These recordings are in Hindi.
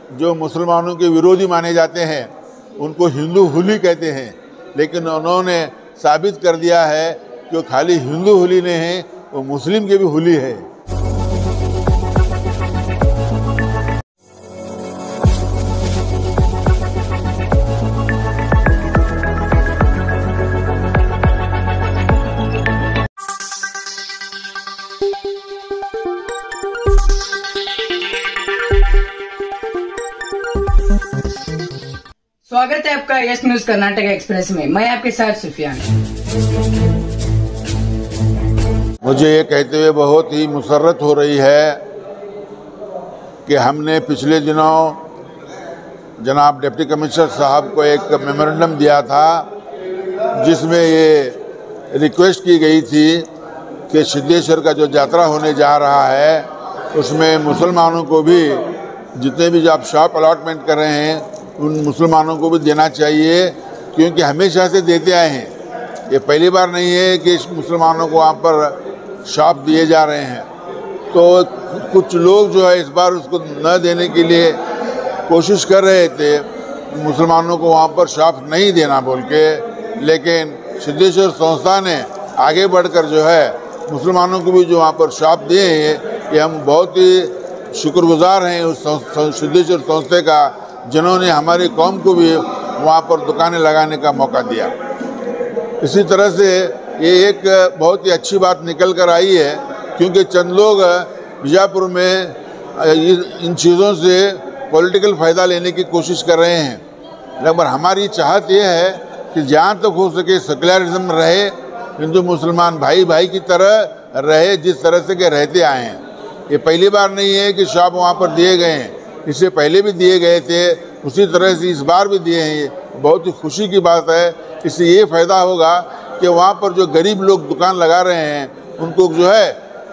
जो मुसलमानों के विरोधी माने जाते हैं उनको हिंदू हुली कहते हैं, लेकिन उन्होंने साबित कर दिया है कि वो खाली हिंदू हुली नहीं है, वो मुस्लिम के भी हुली है। स्वागत है आपका यस न्यूज कर्नाटक एक्सप्रेस में। मैं आपके साथ सुफियान। मुझे ये कहते हुए बहुत ही मुसर्रत हो रही है कि हमने पिछले दिनों जनाब डिप्टी कमिश्नर साहब को एक मेमोरेंडम दिया था जिसमें ये रिक्वेस्ट की गई थी कि सिद्धेश्वर का जो यात्रा होने जा रहा है उसमें मुसलमानों को भी जितने भी जो आप शॉप अलॉटमेंट कर रहे हैं उन मुसलमानों को भी देना चाहिए, क्योंकि हमेशा से देते आए हैं। ये पहली बार नहीं है कि मुसलमानों को वहाँ पर शॉप दिए जा रहे हैं। तो कुछ लोग जो है इस बार उसको न देने के लिए कोशिश कर रहे थे, मुसलमानों को वहाँ पर शॉप नहीं देना बोल के, लेकिन सिद्धेश्वर संस्था ने आगे बढ़कर जो है मुसलमानों को भी जो वहाँ पर शॉप दिए हैं, ये हम बहुत ही शुक्रगुजार हैं उस सिद्धेश्वर संस्था का जिन्होंने हमारी कौम को भी वहाँ पर दुकानें लगाने का मौका दिया। इसी तरह से ये एक बहुत ही अच्छी बात निकल कर आई है, क्योंकि चंद लोग बीजापुर में इन चीज़ों से पॉलिटिकल फ़ायदा लेने की कोशिश कर रहे हैं। लेकिन हमारी चाहत ये है कि जहाँ तक हो सके सेकुलरिज्म रहे, हिंदू मुसलमान भाई भाई की तरह रहे जिस तरह से के रहते आए हैं। ये पहली बार नहीं है कि शॉप वहाँ पर दिए गए हैं, इससे पहले भी दिए गए थे, उसी तरह से इस बार भी दिए हैं। बहुत ही खुशी की बात है। इससे ये फ़ायदा होगा कि वहाँ पर जो गरीब लोग दुकान लगा रहे हैं उनको जो है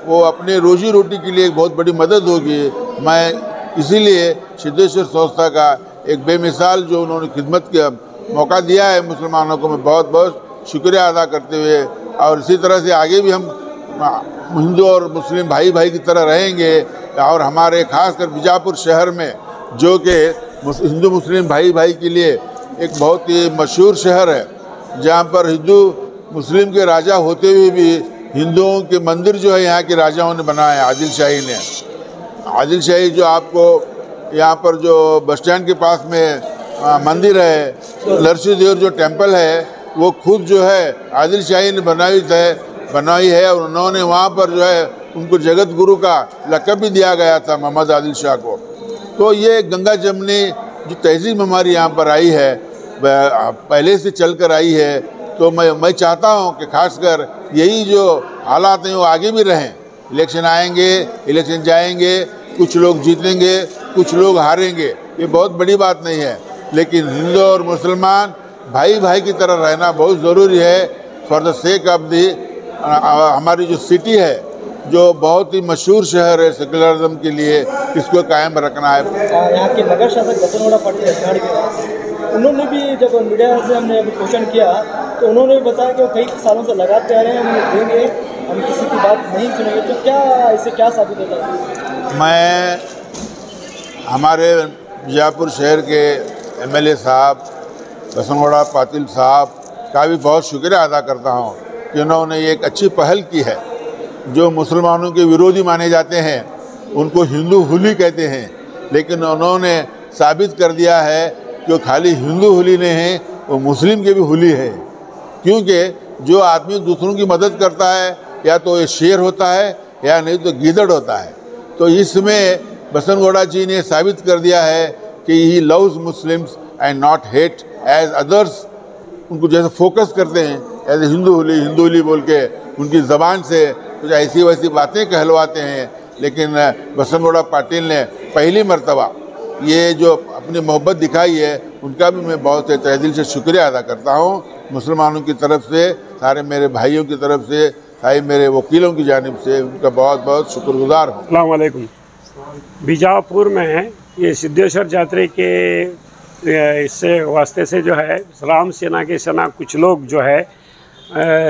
वो अपने रोजी रोटी के लिए एक बहुत बड़ी मदद होगी। मैं इसीलिए सिद्धेश्वर संस्था का एक बेमिसाल जो उन्होंने खिदमत का मौका दिया है मुसलमानों को, मैं बहुत बहुत शुक्रिया अदा करते हुए, और इसी तरह से आगे भी हम हिंदू और मुस्लिम भाई भाई की तरह रहेंगे। और हमारे खासकर बीजापुर शहर में जो कि हिंदू मुस्लिम भाई भाई के लिए एक बहुत ही मशहूर शहर है, जहाँ पर हिंदू मुस्लिम के राजा होते हुए भी हिंदुओं के मंदिर जो है यहाँ के राजाओं ने बनाया है, आदिल शाही ने। आदिल शाही जो आपको यहाँ पर जो बस स्टैंड के पास में मंदिर है, लरसी देवर जो टेम्पल है, वो खुद जो है आदिल शाही ने बनाई है, और उन्होंने वहाँ पर जो है उनको जगत गुरु का लक़ब भी दिया गया था, मोहम्मद आदिल शाह को। तो ये गंगा जमनी जो तहजीब हमारी यहाँ पर आई है, पहले से चल कर आई है। तो मैं चाहता हूँ कि खासकर यही जो हालात हैं वो आगे भी रहें। इलेक्शन आएंगे, इलेक्शन जाएंगे, कुछ लोग जीतेंगे, कुछ लोग हारेंगे, ये बहुत बड़ी बात नहीं है, लेकिन हिंदू और मुसलमान भाई भाई की तरह रहना बहुत ज़रूरी है। For the sake of the हमारी जो सिटी है, जो बहुत ही मशहूर शहर है सेकुलरिज्म के लिए, इसको कायम रखना है। यहाँ के नगर शासक बसनगौड़ा पाटिल अखाड़े के उन्होंने भी जब मीडिया से हमने अभी क्वेश्चन किया तो उन्होंने भी बताया कि वो कई सालों से लगाते आ रहे हैं, हम देंगे, हम किसी की बात नहीं सुनेंगे। तो क्या इससे क्या साबित होता है? मैं हमारे बीजापुर शहर के MLA साहब बसनगौड़ा पाटिल साहब का भी बहुत शुक्रिया अदा करता हूँ कि उन्होंने एक अच्छी पहल की है। जो मुसलमानों के विरोधी माने जाते हैं उनको हिंदू हुली कहते हैं, लेकिन उन्होंने साबित कर दिया है कि वो खाली हिंदू हुली नहीं है, वो मुस्लिम के भी हुली है। क्योंकि जो आदमी दूसरों की मदद करता है या तो ये शेर होता है या नहीं तो गीदड़ होता है। तो इसमें बसनगौड़ा जी ने साबित कर दिया है कि he loves Muslims and not hate as others. उनको जैसे फोकस करते हैं एज ए हिंदू हुली बोल के उनकी ज़बान से कुछ ऐसी वैसी बातें कहलवाते हैं। लेकिन बसनगौड़ा पाटिल ने पहली मर्तबा ये जो अपनी मोहब्बत दिखाई है, उनका भी मैं बहुत तहे दिल से शुक्रिया अदा करता हूँ। मुसलमानों की तरफ से, सारे मेरे भाइयों की तरफ से, सारे मेरे वकीलों की जानिब से उनका बहुत बहुत शुक्रगुजार हूँ। अस्सलाम वालेकुम। बीजापुर में ये सिद्धेश्वर यात्रा के इससे वास्ते से जो है राम सेना के सेना कुछ लोग जो है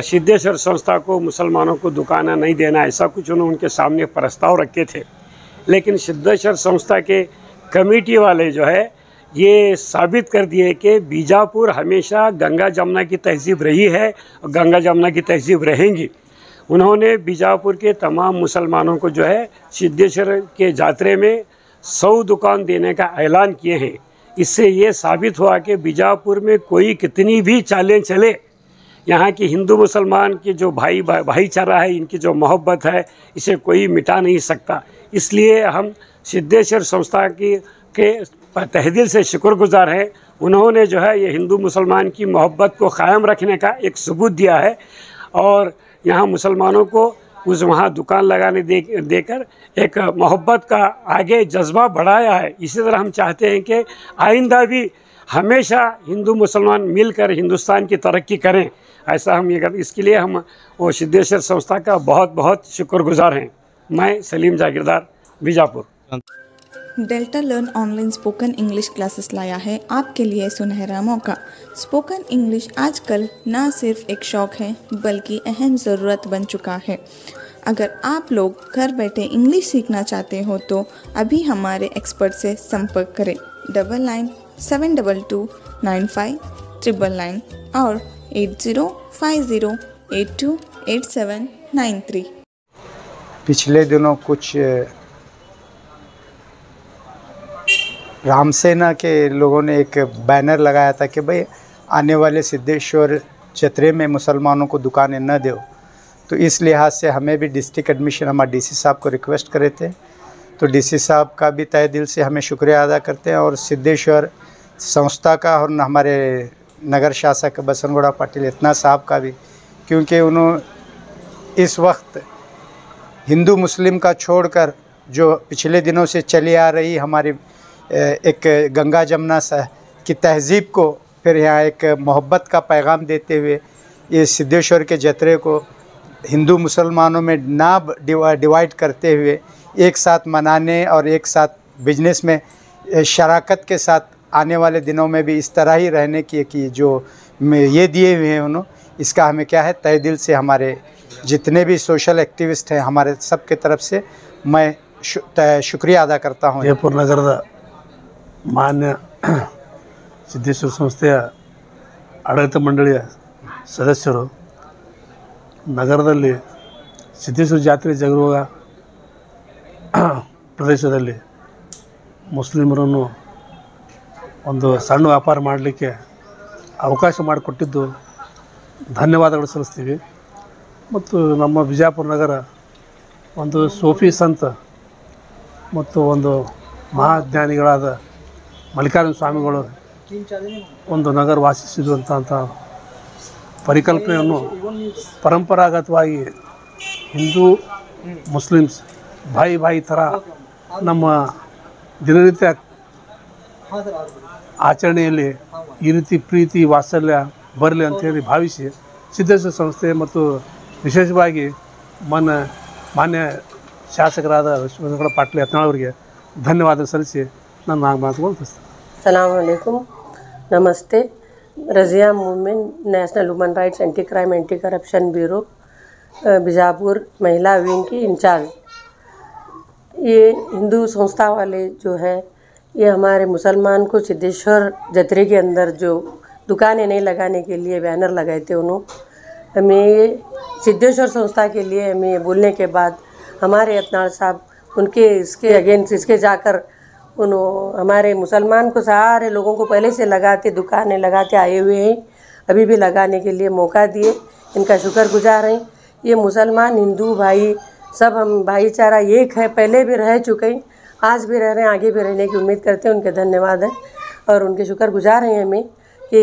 सिद्धेश्वर संस्था को मुसलमानों को दुकानें नहीं देना, ऐसा कुछ उन्होंने उनके सामने प्रस्ताव रखे थे। लेकिन सिद्धेश्वर संस्था के कमेटी वाले जो है ये साबित कर दिए कि बीजापुर हमेशा गंगा जमुना की तहजीब रही है और गंगा जमुना की तहजीब रहेंगी। उन्होंने बीजापुर के तमाम मुसलमानों को जो है सिद्धेश्वर के जात्रे में 100 दुकान देने का ऐलान किए हैं। इससे ये साबित हुआ कि बीजापुर में कोई कितनी भी चालें चले, यहाँ की हिंदू मुसलमान की जो भाईचारा है, इनकी जो मोहब्बत है, इसे कोई मिटा नहीं सकता। इसलिए हम सिद्धेश्वर संस्था के तहे दिल से शुक्रगुजार हैं। उन्होंने जो है ये हिंदू मुसलमान की मोहब्बत को क़ायम रखने का एक सबूत दिया है और यहाँ मुसलमानों को उस वहाँ दुकान लगाने देकर एक मोहब्बत का आगे जज्बा बढ़ाया है। इसी तरह हम चाहते हैं कि आइंदा भी हमेशा हिंदू मुसलमान मिलकर हिंदुस्तान की तरक्की करें। ऐसा हम ये कर, इसके लिए हम वो सिद्धेश्वर संस्था का बहुत बहुत शुक्रगुजार हैं। मैं Salim Jagirdar, Bijapur. Delta learn online spoken English classes लाया है आपके लिए सुनहरा मौका। स्पोकन इंग्लिश आजकल न सिर्फ एक शौक़ है बल्कि अहम ज़रूरत बन चुका है। अगर आप लोग घर बैठे इंग्लिश सीखना चाहते हो तो अभी हमारे एक्सपर्ट से संपर्क करें 9972295999 और 8050828793। पिछले दिनों कुछ रामसेना के लोगों ने एक बैनर लगाया था कि भाई आने वाले सिद्धेश्वर जत्रे में मुसलमानों को दुकानें न दो। तो इस लिहाज से हमें भी डिस्ट्रिक्ट एडमिशन हमारे डीसी साहब को रिक्वेस्ट करे थे, तो डीसी साहब का भी तहे दिल से हमें शुक्रिया अदा करते हैं और सिद्धेश्वर संस्था का और हमारे नगर शासक बसनगौड़ा पाटिल इतना साहब का भी, क्योंकि उन्होंने इस वक्त हिंदू मुस्लिम का छोड़कर जो पिछले दिनों से चली आ रही हमारी एक गंगा जमुना की तहज़ीब को फिर यहाँ एक मोहब्बत का पैगाम देते हुए ये सिद्धेश्वर के जत्रे को हिंदू मुसलमानों में ना डिवाइड करते हुए एक साथ मनाने और एक साथ बिजनेस में शराकत के साथ आने वाले दिनों में भी इस तरह ही रहने की जो ये दिए हुए हैं उन्होंने, इसका हमें क्या है तहे दिल से हमारे जितने भी सोशल एक्टिविस्ट हैं हमारे सब के तरफ से मैं शुक्रिया अदा करता हूँ। ಜಯಪುರ ನಗರದ ಮಾನ್ಯ ಸಿದ್ದೇಶ್ವರ ಸಂಸ್ಥೆಯ ಆಡಳಿತ ಮಂಡಳಿಯ ಸದಸ್ಯರು ನಗರದಲ್ಲಿ ಸಿದ್ದೇಶ್ವರ ಜಾತ್ರೆ ಜರುಗುವ ಪ್ರದೇಶದಲ್ಲಿ ಮುಸ್ಲಿಮರನ್ನು ಒಂದು ಸಣ್ಣ ವ್ಯಾಪಾರ ಮಾಡಲಿಕ್ಕೆ ಅವಕಾಶ ಮಾಡಿಕೊಟ್ಟಿದ್ದು ಧನ್ಯವಾದಗಳು ಸಲ್ಲಿಸ್ತೀವಿ। ಮತ್ತು ನಮ್ಮ ಬಿಜಾಪುರ ನಗರ ಒಂದು ಸೂಫಿ ಸಂತ ಮತ್ತು ಒಂದು ಮಹಾಜ್ಞಾನಿಗಳಾದ ಮಲ್ಲಿಕಾರ್ಜುನ ಸ್ವಾಮಿಗಳು ಒಂದು ನಗರ ವಾಸಿಸಿದಂಥ ಪರಿಕಲ್ಪನೆಯನ್ನು ಪರಂಪರಾಗತವಾಗಿ ಹಿಂದೂ ಮುಸ್ಲಿಮ್ಸ್ ಭಾಯಿ ಥರ ನಮ್ಮ ದಿನನಿತ್ಯ ಆಚರಣೆಯಲ್ಲಿ ಈ ರೀತಿ ಪ್ರೀತಿ ವಾತ್ಸಲ್ಯ ಬರಲಿ ಅಂತೇಳಿ ಭಾವಿಸಿ ಸಿದ್ದೇಶ್ವರ ಸಂಸ್ಥೆ ಮತ್ತು ವಿಶೇಷವಾಗಿ ಮಾನ್ಯ ಶಾಸಕರಾದ ವಿಶ್ವೇಶ್ವರ ಪಾಟೀಲ್ ಯತ್ನಾಳ್ ಅವರಿಗೆ ಧನ್ಯವಾದ ಸಲ್ಲಿಸಿ ನನ್ನ ಮಾತುಗಳು ಮುಗಿಸ್ತೇನೆ। अस्सलाम वालेकुम, नमस्ते। Razia movement national human rights anti crime anti corruption bureau Bijapur महिला विंग की इंचार्ज। ये हिंदू संस्था वाले जो है ये हमारे मुसलमान को सिद्धेश्वर जत्रे के अंदर जो दुकानें नहीं लगाने के लिए बैनर लगाए थे, उन्होंने हमें सिद्धेश्वर संस्था के लिए हमें बोलने के बाद हमारे यत्नाल साहब उनके इसके अगेंस्ट इसके जाकर उन्होंने हमारे मुसलमान को सारे लोगों को पहले से लगाते दुकानें लगाते आए हुए हैं, अभी भी लगाने के लिए मौका दिए, इनका शुक्रगुजार हैं। ये मुसलमान हिंदू भाई सब हम भाईचारा एक है, पहले भी रह चुके हैं, आज भी रह रहे हैं, आगे भी रहने की उम्मीद करते हैं। उनके धन्यवाद हैं और उनके शुक्रगुजार हैं हमें कि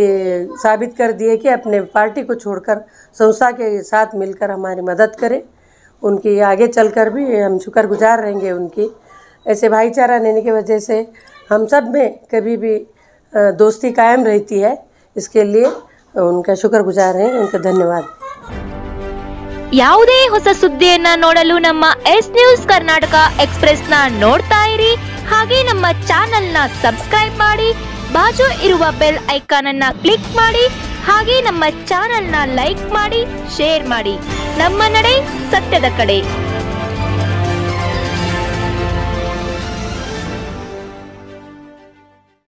साबित कर दिए कि अपने पार्टी को छोड़कर संस्था के साथ मिलकर हमारी मदद करें। उनकी आगे चलकर भी हम शुक्रगुजार रहेंगे उनकी। ऐसे भाईचारा रहने की वजह से हम सब में कभी भी दोस्ती कायम रहती है, इसके लिए उनका शुक्रगुजार हैं। उनका धन्यवाद। ಯಾವುದೇ ಹೊಸ ಸುದ್ದಿಯನ್ನ ನೋಡಲು ನಮ್ಮ ಎಸ್ ನ್ಯೂಸ್ ಕರ್ನಾಟಕ ಎಕ್ಸ್‌ಪ್ರೆಸ್ ನ ನೋಡ್ತಾ ಇರಿ, ಹಾಗೆ ನಮ್ಮ ಚಾನೆಲ್ ನ ಸಬ್ಸ್ಕ್ರೈಬ್ ಮಾಡಿ, ಬಾಜು ಇರುವ ಬೆಲ್ ಐಕಾನ್ ಅನ್ನ ಕ್ಲಿಕ್ ಮಾಡಿ, ಹಾಗೆ ನಮ್ಮ ಚಾನೆಲ್ ನ ಲೈಕ್ ಮಾಡಿ, ಶೇರ್ ಮಾಡಿ। ನಮ್ಮ ನಡೆ ಸತ್ಯದ ಕಡೆ।